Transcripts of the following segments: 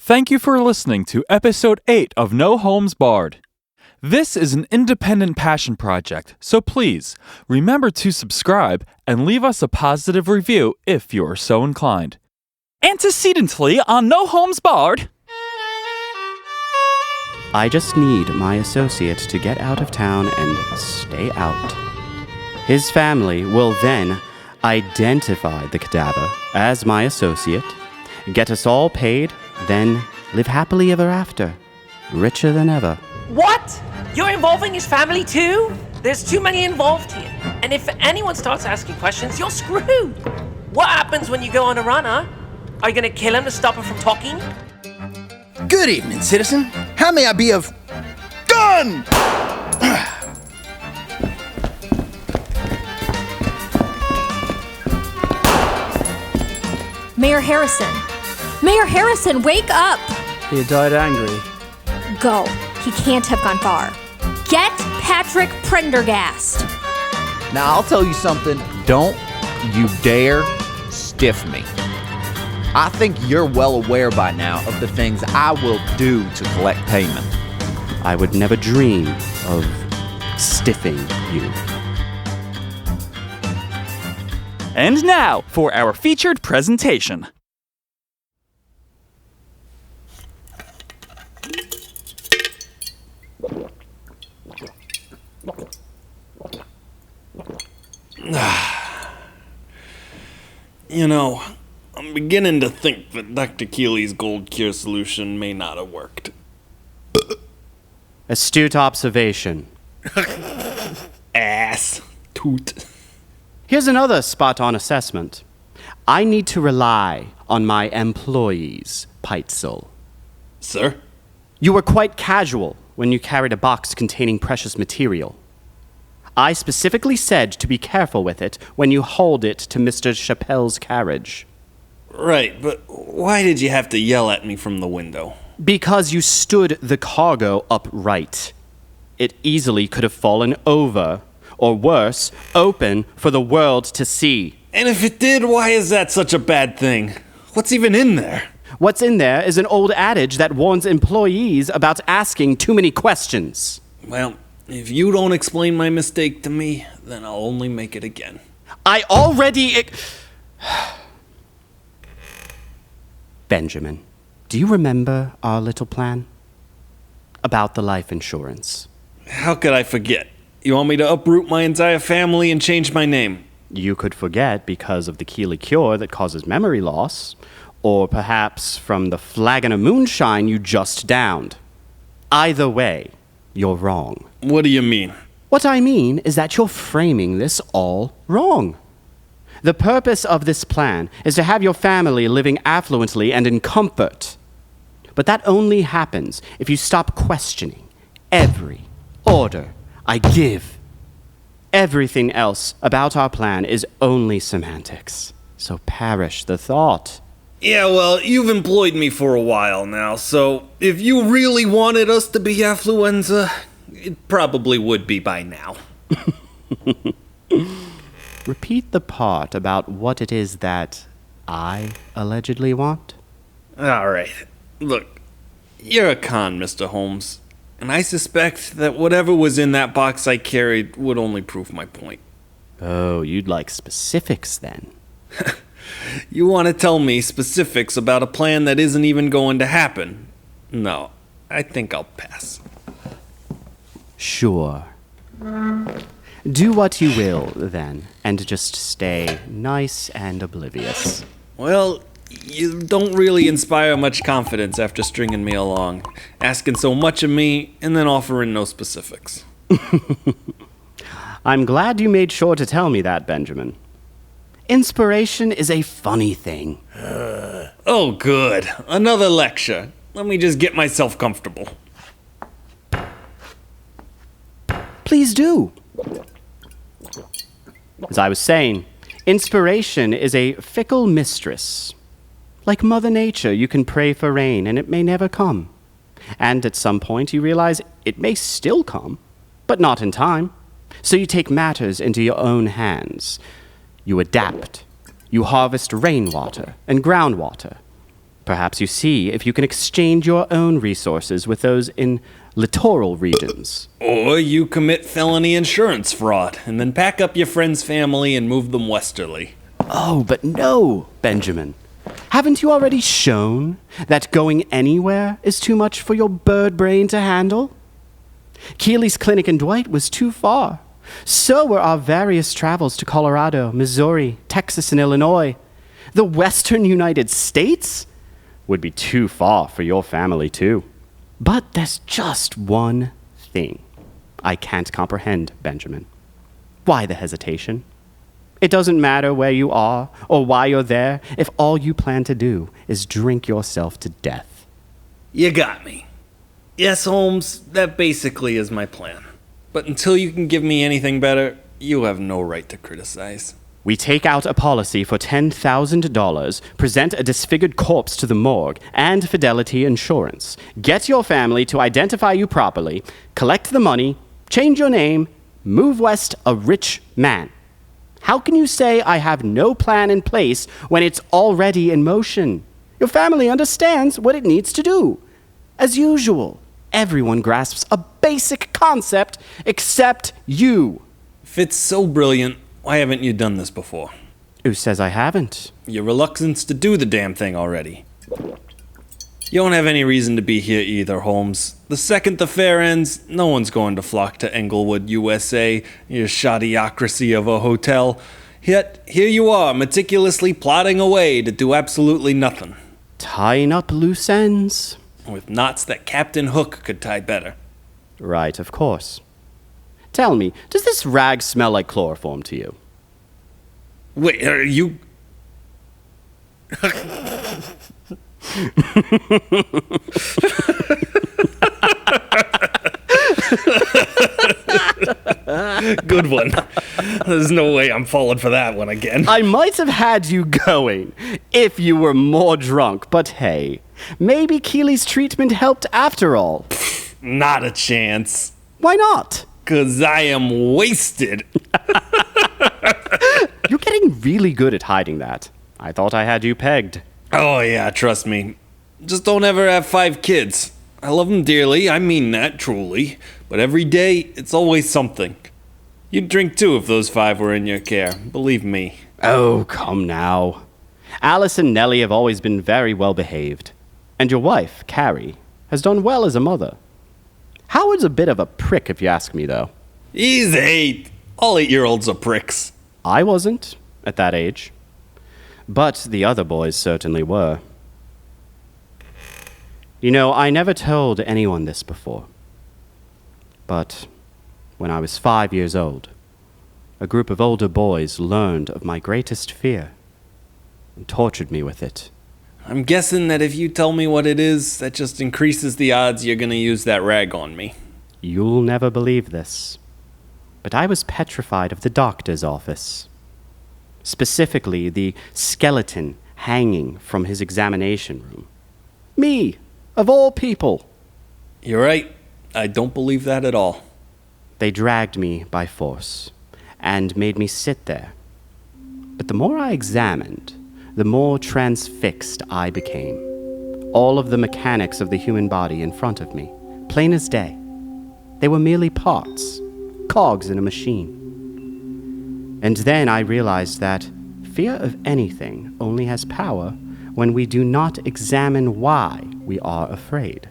Thank you for listening to Episode 8 of No Holmes Barred. This is an independent passion project, so please remember to subscribe and leave us a positive review if you're so inclined. Antecedently on No Holmes Barred. I just need my associate to get out of town and stay out. His family will then identify the cadaver as my associate, get us all paid, then live happily ever after, richer than ever. What? You're involving his family too? There's too many involved here. And if anyone starts asking questions, you're screwed. What happens when you go on a run, huh? Are you gonna kill him to stop him from talking? Good evening, citizen. How may I be of... Gun! Mayor Harrison! Mayor Harrison, wake up! He died angry. Go. He can't have gone far. Get Patrick Prendergast! Now, I'll tell you something. Don't you dare stiff me. I think you're well aware by now of the things I will do to collect payment. I would never dream of stiffing you. And now for our featured presentation. You know, I'm beginning to think that Dr. Keeley's gold cure solution may not have worked. Astute observation. Ass. Toot. Here's another spot-on assessment. I need to rely on my employees, Pitezel. Sir? You were quite casual when you carried a box containing precious material. I specifically said to be careful with it when you hauled it to Mr. Chappelle's carriage. Right, but why did you have to yell at me from the window? Because you stood the cargo upright. It easily could have fallen over, or worse, open for the world to see. And if it did, why is that such a bad thing? What's even in there? What's in there is an old adage that warns employees about asking too many questions. Well, if you don't explain my mistake to me, then I'll only make it again. I already... Benjamin, do you remember our little plan? About the life insurance. How could I forget? You want me to uproot my entire family and change my name? You could forget because of the Keeley cure that causes memory loss, or perhaps from the flagon of moonshine you just downed. Either way, you're wrong. What do you mean? What I mean is that you're framing this all wrong. The purpose of this plan is to have your family living affluently and in comfort. But that only happens if you stop questioning every order I give. Everything else about our plan is only semantics. So perish the thought. Yeah, well, you've employed me for a while now, so if you really wanted us to be affluenza, it probably would be by now. Repeat the part about what it is that I allegedly want. All right. Look, you're a con, Mr. Holmes, and I suspect that whatever was in that box I carried would only prove my point. Oh, you'd like specifics then. You want to tell me specifics about a plan that isn't even going to happen? No, I think I'll pass. Sure. Do what you will, then, and just stay nice and oblivious. Well, you don't really inspire much confidence after stringing me along, asking so much of me and then offering no specifics. I'm glad you made sure to tell me that, Benjamin. Inspiration is a funny thing. Oh, good. Another lecture. Let me just get myself comfortable. Please do. As I was saying, inspiration is a fickle mistress. Like Mother Nature, you can pray for rain and it may never come. And at some point you realize it may still come, but not in time. So you take matters into your own hands. You adapt. You harvest rainwater and groundwater. Perhaps you see if you can exchange your own resources with those in littoral regions. Or you commit felony insurance fraud and then pack up your friend's family and move them westerly. Oh, but no, Benjamin. Haven't you already shown that going anywhere is too much for your bird brain to handle? Keeley's clinic in Dwight was too far. So were our various travels to Colorado, Missouri, Texas, and Illinois. The western United States would be too far for your family, too. But there's just one thing I can't comprehend, Benjamin. Why the hesitation? It doesn't matter where you are or why you're there if all you plan to do is drink yourself to death. You got me. Yes, Holmes, that basically is my plan. But until you can give me anything better, you have no right to criticize. We take out a policy for $10,000, present a disfigured corpse to the morgue, and Fidelity Insurance. Get your family to identify you properly, collect the money, change your name, move west a rich man. How can you say I have no plan in place when it's already in motion? Your family understands what it needs to do. As usual, everyone grasps a basic concept except you. If it's so brilliant, why haven't you done this before? Who says I haven't? Your reluctance to do the damn thing already. You don't have any reason to be here either, Holmes. The second the fair ends, no one's going to flock to Englewood, USA, your shoddyocracy of a hotel. Yet, here you are, meticulously plotting away to do absolutely nothing. Tying up loose ends. With knots that Captain Hook could tie better. Right, of course. Tell me, does this rag smell like chloroform to you? Wait, are you... Good one. There's no way I'm falling for that one again. I might have had you going if you were more drunk, but hey, maybe Keeley's treatment helped after all. Not a chance. Why not? 'Cause I am wasted. You're getting really good at hiding that. I thought I had you pegged. Oh yeah, trust me. Just don't ever have 5 kids. I love them dearly, I mean that, truly. But every day, it's always something. You'd drink too if those 5 were in your care, believe me. Oh, come now. Allison and Nellie have always been very well behaved. And your wife, Carrie, has done well as a mother. Howard's a bit of a prick, if you ask me, though. He's 8. All 8-year-olds are pricks. I wasn't, at that age. But the other boys certainly were. You know, I never told anyone this before. But when I was 5 years old, a group of older boys learned of my greatest fear and tortured me with it. I'm guessing that if you tell me what it is, that just increases the odds you're gonna use that rag on me. You'll never believe this, but I was petrified of the doctor's office. Specifically, the skeleton hanging from his examination room. Me, of all people. You're right. I don't believe that at all. They dragged me by force and made me sit there. But the more I examined, the more transfixed I became. All of the mechanics of the human body in front of me, plain as day. They were merely parts, cogs in a machine. And then I realized that fear of anything only has power when we do not examine why we are afraid.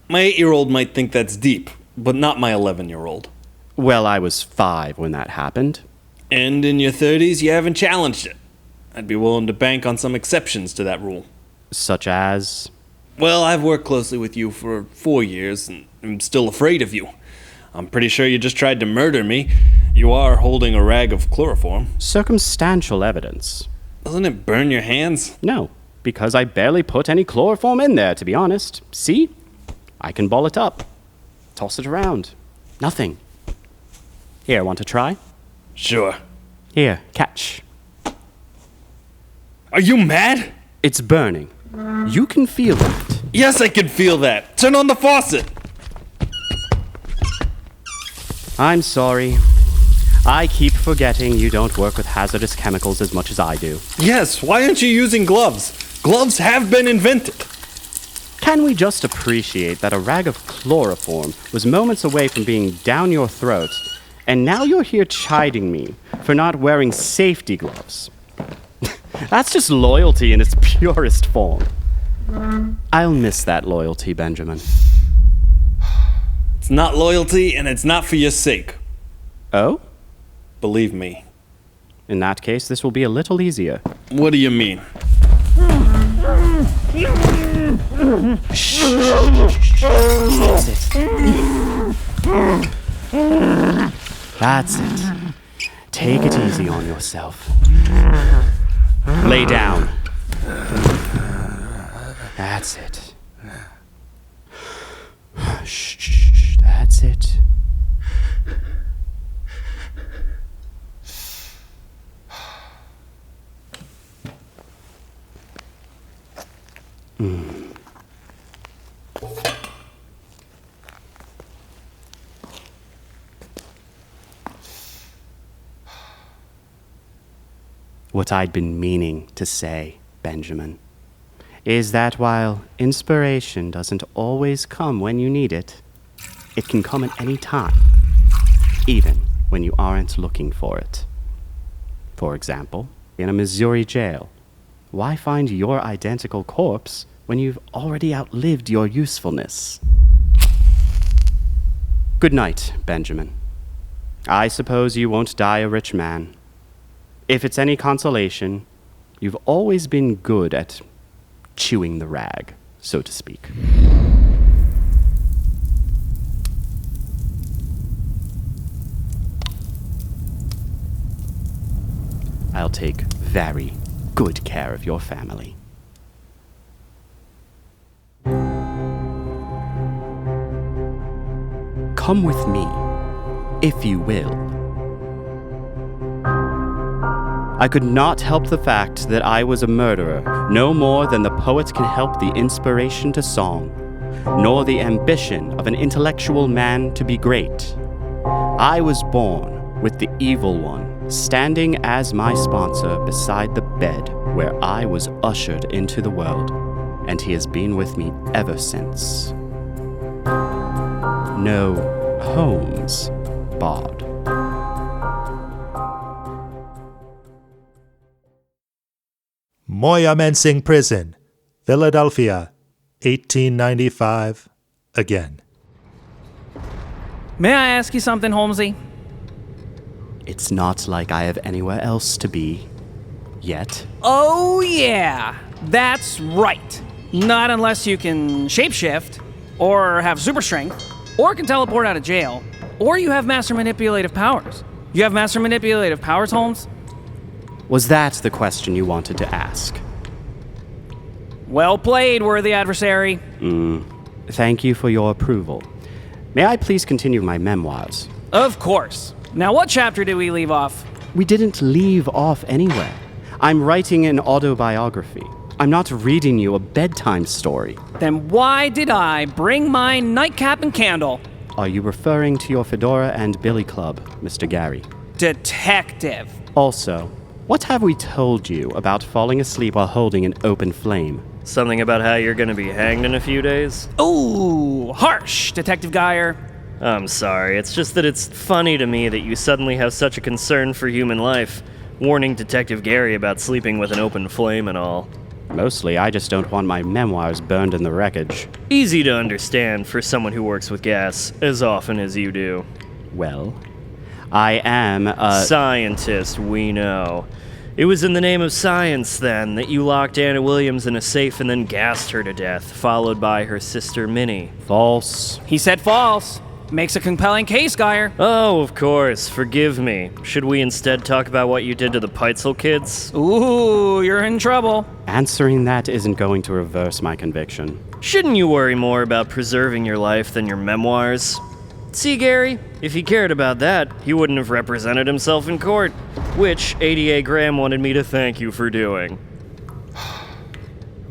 My 8-year-old might think that's deep, but not my 11-year-old. Well, I was 5 when that happened. And in your 30s, you haven't challenged it. I'd be willing to bank on some exceptions to that rule. Such as? Well, I've worked closely with you for 4 years, and I'm still afraid of you. I'm pretty sure you just tried to murder me. You are holding a rag of chloroform. Circumstantial evidence. Doesn't it burn your hands? No, because I barely put any chloroform in there, to be honest. See? I can ball it up. Toss it around. Nothing. Here, want to try? Sure. Here, catch. Are you mad? It's burning. You can feel it. Yes, I can feel that. Turn on the faucet. I'm sorry. I keep forgetting you don't work with hazardous chemicals as much as I do. Yes, why aren't you using gloves? Gloves have been invented. Can we just appreciate that a rag of chloroform was moments away from being down your throat, and now you're here chiding me for not wearing safety gloves? That's just loyalty in its purest form. I'll miss that loyalty, Benjamin. It's not loyalty, and it's not for your sake. Oh? Believe me. In that case, this will be a little easier. What do you mean? Shh. That's it. Take it easy on yourself. Lay down. That's it. Shh. That's it. What I'd been meaning to say, Benjamin, is that while inspiration doesn't always come when you need it, it can come at any time, even when you aren't looking for it. For example, in a Missouri jail, why find your identical corpse when you've already outlived your usefulness? Good night, Benjamin. I suppose you won't die a rich man. If it's any consolation, you've always been good at chewing the rag, so to speak. I'll take very good care of your family. Come with me, if you will. I could not help the fact that I was a murderer, no more than the poet can help the inspiration to song, nor the ambition of an intellectual man to be great. I was born with the evil one, standing as my sponsor beside the bed where I was ushered into the world, and he has been with me ever since. No Holmes Barred. Moyamensing Prison, Philadelphia, 1895, again. May I ask you something, Holmesy? It's not like I have anywhere else to be. Yet. Oh, yeah. That's right. Not unless you can shapeshift, or have super strength, or can teleport out of jail, or you have master manipulative powers. You have master manipulative powers, Holmes? Was that the question you wanted to ask? Well played, worthy adversary. Thank you for your approval. May I please continue my memoirs? Of course. Now, what chapter did we leave off? We didn't leave off anywhere. I'm writing an autobiography. I'm not reading you a bedtime story. Then why did I bring my nightcap and candle? Are you referring to your fedora and billy club, Mr. Gary? Detective. Also, what have we told you about falling asleep while holding an open flame? Something about how you're gonna be hanged in a few days? Ooh, harsh, Detective Geyer. I'm sorry, it's just that it's funny to me that you suddenly have such a concern for human life, warning Detective Gary about sleeping with an open flame and all. Mostly, I just don't want my memoirs burned in the wreckage. Easy to understand for someone who works with gas as often as you do. Well, I am a... Scientist, we know. It was in the name of science, then, that you locked Anna Williams in a safe and then gassed her to death, followed by her sister Minnie. False. He said false. Makes a compelling case, Geyer. Oh, of course. Forgive me. Should we instead talk about what you did to the Pitezel kids? Ooh, you're in trouble. Answering that isn't going to reverse my conviction. Shouldn't you worry more about preserving your life than your memoirs? See, Gary, if he cared about that, he wouldn't have represented himself in court, which ADA Graham wanted me to thank you for doing.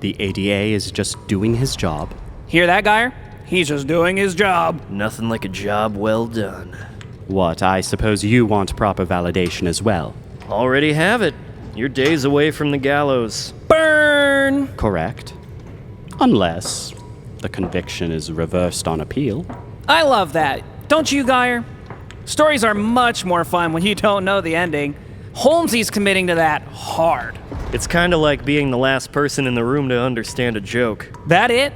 The ADA is just doing his job. Hear that, Geyer? He's just doing his job. Nothing like a job well done. What, I suppose you want proper validation as well? Already have it. You're days away from the gallows. Burn! Correct. Unless the conviction is reversed on appeal. I love that. Don't you, Geyer? Stories are much more fun when you don't know the ending. Holmesy's committing to that hard. It's kind of like being the last person in the room to understand a joke. That it?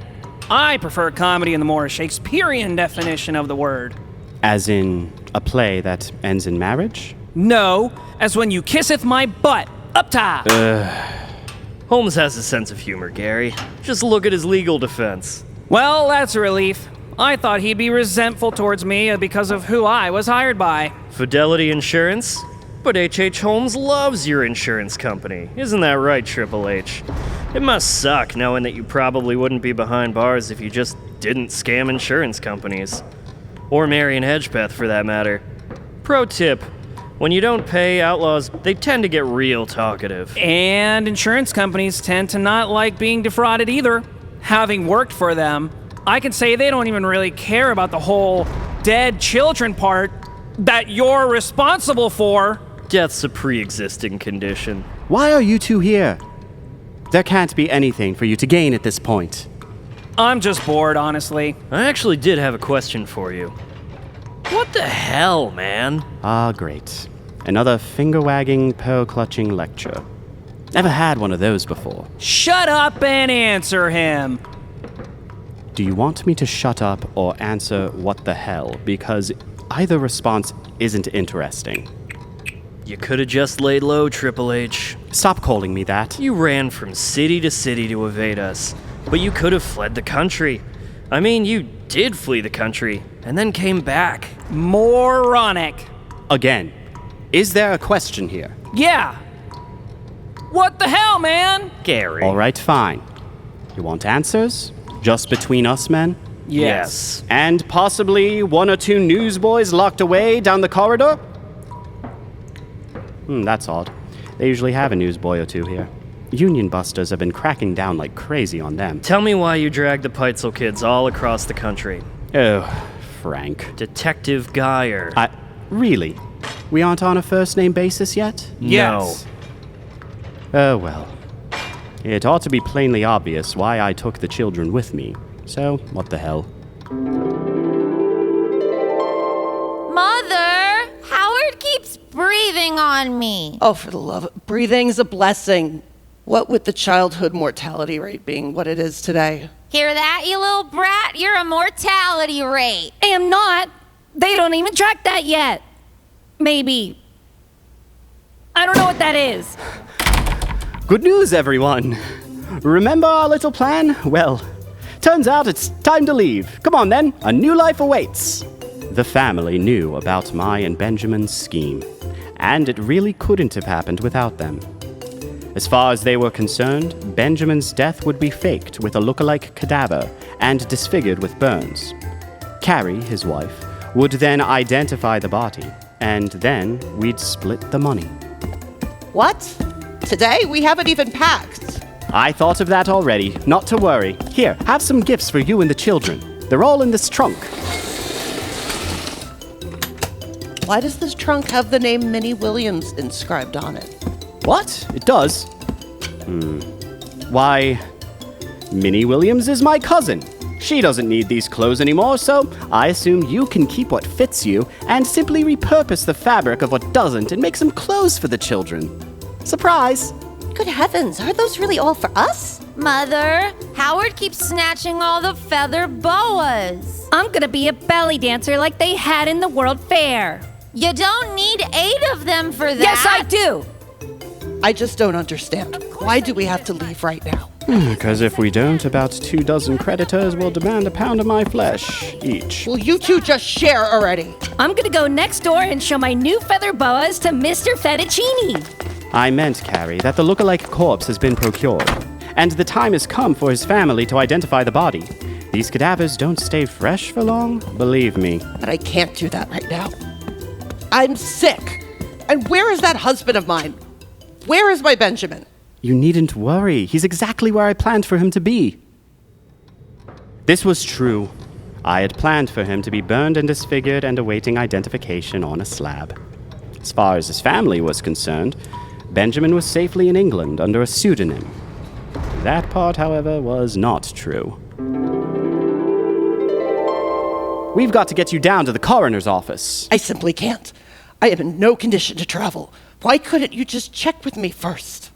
I prefer comedy in the more Shakespearean definition of the word. As in a play that ends in marriage? No, as when you kisseth my butt, up top. Holmes has a sense of humor, Gary. Just look at his legal defense. Well, that's a relief. I thought he'd be resentful towards me because of who I was hired by. Fidelity Insurance? But H.H. Holmes loves your insurance company. Isn't that right, Triple H? It must suck knowing that you probably wouldn't be behind bars if you just didn't scam insurance companies. Or Marion Hedgepeth, for that matter. Pro tip. When you don't pay outlaws, they tend to get real talkative. And insurance companies tend to not like being defrauded either. Having worked for them, I can say they don't even really care about the whole dead children part that you're responsible for. Death's a pre-existing condition. Why are you two here? There can't be anything for you to gain at this point. I'm just bored, honestly. I actually did have a question for you. What the hell, man? Ah, great. Another finger-wagging, pearl-clutching lecture. Never had one of those before. Shut up and answer him. Do you want me to shut up or answer what the hell? Because either response isn't interesting. You could have just laid low, Triple H. Stop calling me that. You ran from city to city to evade us, but you could have fled the country. I mean, you did flee the country, and then came back. Moronic. Again, is there a question here? Yeah. What the hell, man? Gary. All right, fine. You want answers? Just between us men? Yes. And possibly one or two newsboys locked away down the corridor? That's odd. They usually have a newsboy or two here. Union busters have been cracking down like crazy on them. Tell me why you dragged the Pitezel kids all across the country. Oh, Frank. Detective Geyer. Really? We aren't on a first-name basis yet? Yes. Oh, well. It ought to be plainly obvious why I took the children with me. So, what the hell? Mother! Howard keeps breathing on me. Oh, for the love of... Breathing's a blessing. What with the childhood mortality rate being what it is today. Hear that, you little brat? You're a mortality rate. Am not. They don't even track that yet. Maybe. I don't know what that is. Good news, everyone. Remember our little plan? Well, turns out it's time to leave. Come on, then. A new life awaits. The family knew about my and Benjamin's scheme, and it really couldn't have happened without them. As far as they were concerned, Benjamin's death would be faked with a look-alike cadaver and disfigured with burns. Carrie, his wife, would then identify the body, and then we'd split the money. What? Today? We haven't even packed. I thought of that already. Not to worry. Here, have some gifts for you and the children. They're all in this trunk. Why does this trunk have the name Minnie Williams inscribed on it? What? It does? Why, Minnie Williams is my cousin. She doesn't need these clothes anymore, so I assume you can keep what fits you and simply repurpose the fabric of what doesn't and make some clothes for the children. Surprise! Good heavens, are those really all for us? Mother, Howard keeps snatching all the feather boas. I'm gonna be a belly dancer like they had in the World Fair. You don't need 8 of them for that. Yes, I do. I just don't understand. Why do we have to leave right now? Because if we don't, about 24 creditors will demand a pound of my flesh each. Will you two just share already? I'm gonna go next door and show my new feather boas to Mr. Fettuccine. I meant, Carrie, that the look-alike corpse has been procured, and the time has come for his family to identify the body. These cadavers don't stay fresh for long, believe me. But I can't do that right now. I'm sick. And where is that husband of mine? Where is my Benjamin? You needn't worry. He's exactly where I planned for him to be. This was true. I had planned for him to be burned and disfigured and awaiting identification on a slab. As far as his family was concerned, Benjamin was safely in England under a pseudonym. That part, however, was not true. We've got to get you down to the coroner's office. I simply can't. I am in no condition to travel. Why couldn't you just check with me first?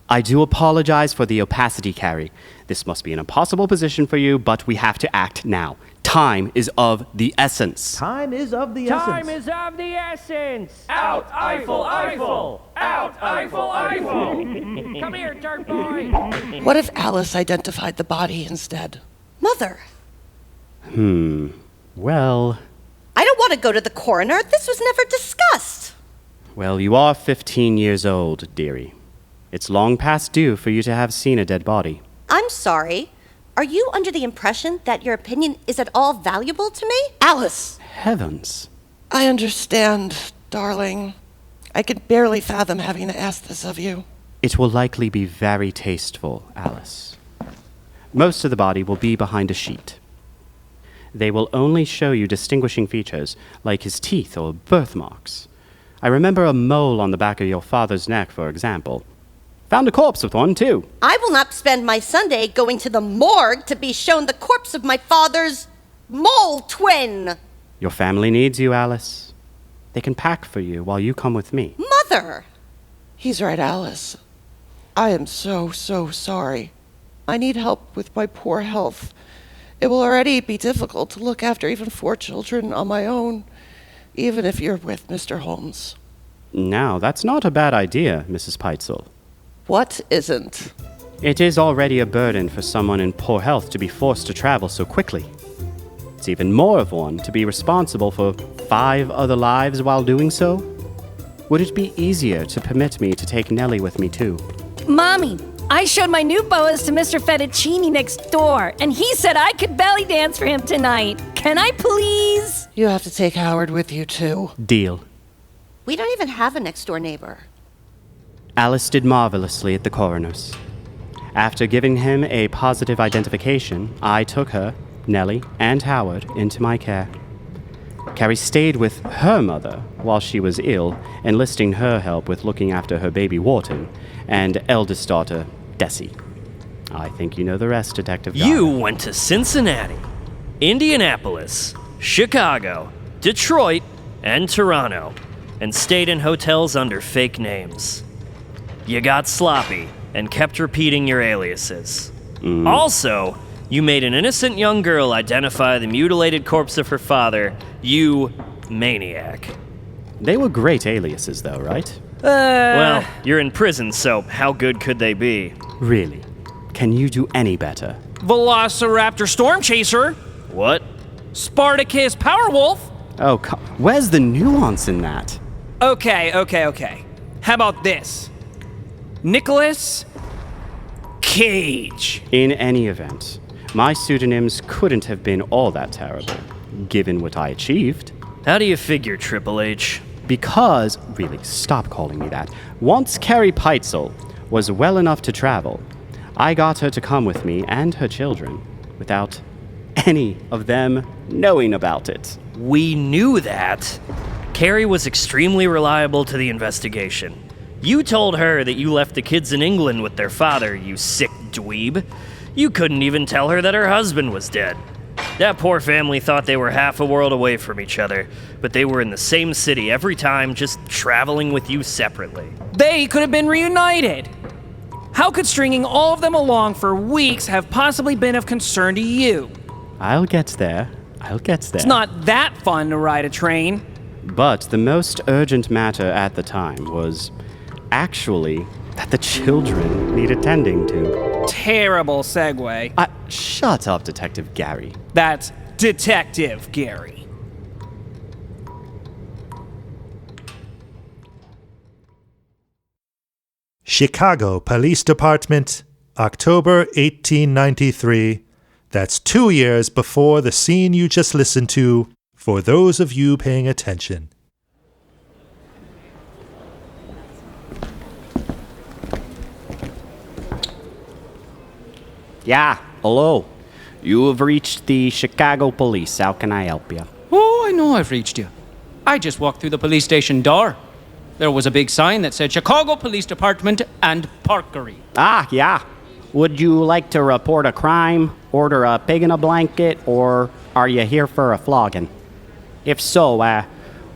I do apologize for the opacity, Carrie. This must be an impossible position for you, but we have to act now. Time is of the essence. Time is of the essence. Time is of the essence. Out, Eiffel, Eiffel. Out, Eiffel, Eiffel. Come here, dirt boy. What if Alice identified the body instead? Mother, Well, I don't want to go to the coroner. This was never discussed. well, you are 15 years old, dearie. It's long past due for you to have seen a dead body. I'm sorry. Are you under the impression that your opinion is at all valuable to me? Alice! Heavens. I understand, darling. I can barely fathom having to ask this of you. It will likely be very tasteful, Alice. Most of the body will be behind a sheet. They will only show you distinguishing features, like his teeth or birthmarks. I remember a mole on the back of your father's neck, for example. Found a corpse with one, too. I will not spend my Sunday going to the morgue to be shown the corpse of my father's mole twin. Your family needs you, Alice. They can pack for you while you come with me. Mother! He's right, Alice. I am so sorry. I need help with my poor health. It will already be difficult to look after even 4 children on my own, even if you're with Mr. Holmes. Now, that's not a bad idea, Mrs. Pitezel. What isn't? It is already a burden for someone in poor health to be forced to travel so quickly. It's even more of one to be responsible for 5 other lives while doing so. Would it be easier to permit me to take Nellie with me, too? Mommy, I showed my new boas to Mr. Fettuccini next door, and he said I could belly dance for him tonight. Can I please? You have to take Howard with you, too. Deal. We don't even have a next-door neighbor. Alice did marvelously at the coroner's. After giving him a positive identification, I took her, Nellie, and Howard into my care. Carrie stayed with her mother while she was ill, enlisting her help with looking after her baby Wharton and eldest daughter, Desi. I think you know the rest, Detective Geyer. You went to Cincinnati, Indianapolis, Chicago, Detroit, and Toronto, and stayed in hotels under fake names. You got sloppy and kept repeating your aliases. Also, you made an innocent young girl identify the mutilated corpse of her father, you maniac. They were great aliases, though, right? Well, you're in prison, so how good could they be? Really? Can you do any better? Velociraptor Storm Chaser. What? Spartacus Powerwolf. Oh, where's the nuance in that? Okay. How about this? Nicholas Cage. In any event, my pseudonyms couldn't have been all that terrible, given what I achieved. How do you figure, Triple H? Because, really, stop calling me that. Once Carrie Pitezel was well enough to travel, I got her to come with me and her children without any of them knowing about it. We knew that. Carrie was extremely reliable to the investigation. You told her that you left the kids in England with their father, you sick dweeb. You couldn't even tell her that her husband was dead. That poor family thought they were half a world away from each other, but they were in the same city every time, just traveling with you separately. They could have been reunited. How could stringing all of them along for weeks have possibly been of concern to you? I'll get there. It's not that fun to ride a train. But the most urgent matter at the time was actually that the children need attending to. Terrible segue. Shut up, Detective Gary. That's Detective Gary. Chicago Police Department, October 1893. That's 2 years before the scene you just listened to, for those of you paying attention. Yeah, hello. You have reached the Chicago police. How can I help you? Oh, I know I've reached you. I just walked through the police station door. There was a big sign that said Chicago Police Department and Porkery. Ah, yeah. Would you like to report a crime, order a pig in a blanket, or are you here for a flogging? If so,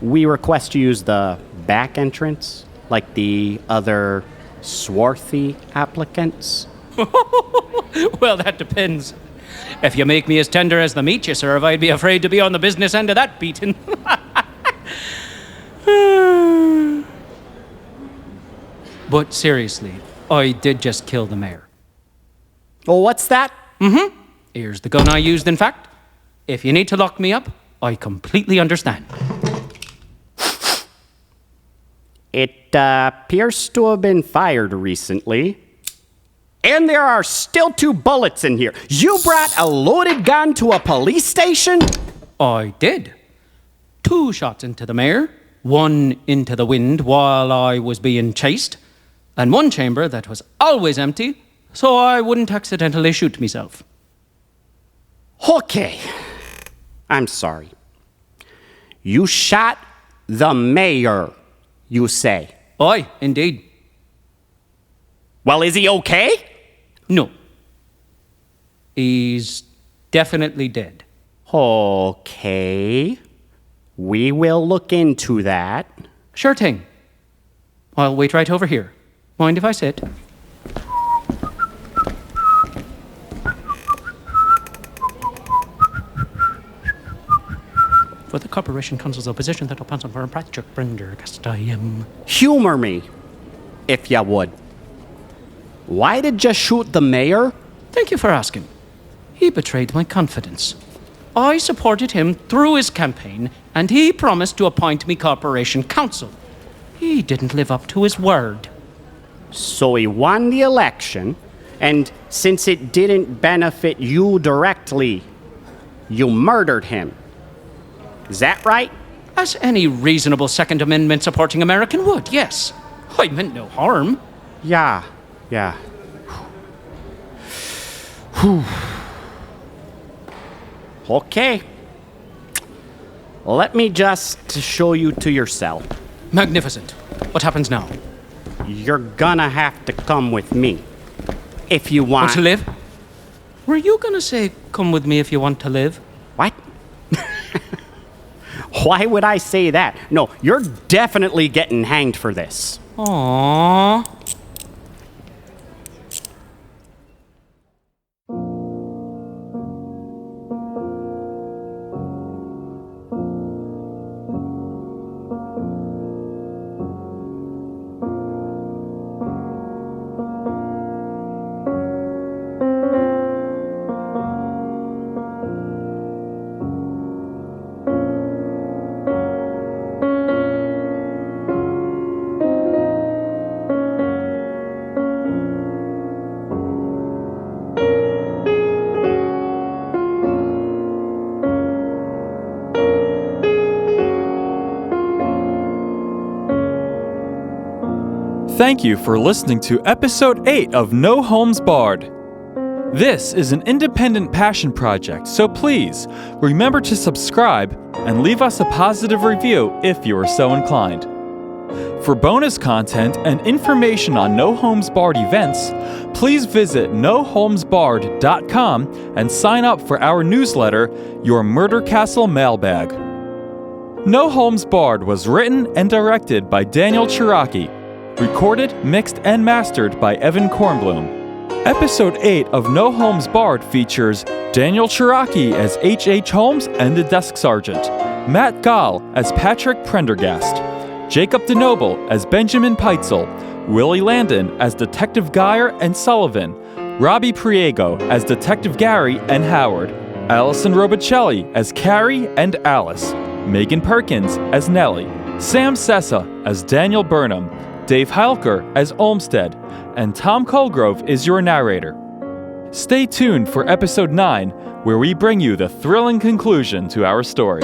we request you use the back entrance, like the other swarthy applicants. Well, that depends. If you make me as tender as the meat you serve, I'd be afraid to be on the business end of that beating. But seriously, I did just kill the mayor. Oh, what's that? Mm-hmm. Here's the gun I used, in fact. If you need to lock me up, I completely understand. It appears to have been fired recently. And there are still 2 bullets in here. You brought a loaded gun to a police station? I did. 2 shots into the mayor, 1 into the wind while I was being chased, and 1 chamber that was always empty, so I wouldn't accidentally shoot myself. Okay. I'm sorry. You shot the mayor, you say? Aye, indeed. Well, is he okay? No. He's definitely dead. Okay. We will look into that. Sure thing. I'll wait right over here. Mind if I sit? For the Corporation Council's opposition that depends on Patrick Prendergast, I am... Humor me, if ya would. Why did you shoot the mayor? Thank you for asking. He betrayed my confidence. I supported him through his campaign, and he promised to appoint me Corporation Counsel. He didn't live up to his word. So he won the election, and since it didn't benefit you directly, you murdered him. Is that right? As any reasonable Second Amendment supporting American would, yes. I meant no harm. Yeah. Whew. Okay. Let me just show you to your cell. Magnificent. What happens now? You're gonna have to come with me. If you want... Want to live? Were you gonna say, come with me if you want to live? What? Why would I say that? No, you're definitely getting hanged for this. Aww. Thank you for listening to Episode 8 of No Holmes Barred. This is an independent passion project, so please remember to subscribe and leave us a positive review if you are so inclined. For bonus content and information on No Holmes Barred events, please visit noholmesbarred.com and sign up for our newsletter, Your Murder Castle Mailbag. No Holmes Barred was written and directed by Daniel Ciarrocchi. Recorded, mixed, and mastered by Evan Kornblum. Episode 8 of No Holmes Barred features Daniel Ciarrocchi as H.H. Holmes and the Desk Sergeant, Matt Gall as Patrick Prendergast, Jacob DeNobel as Benjamin Pitezel, Willy Landon as Detective Geyer and Sullivan, Robby Priego as Detective Gary and Howard, Allison Robicelli as Carrie and Alice, Megan Perkins as Nellie, Sam Sessa as Daniel Burnham, Dave Heilker as Olmsted, and Tom Colegrove is your narrator. Stay tuned for Episode 9, where we bring you the thrilling conclusion to our story.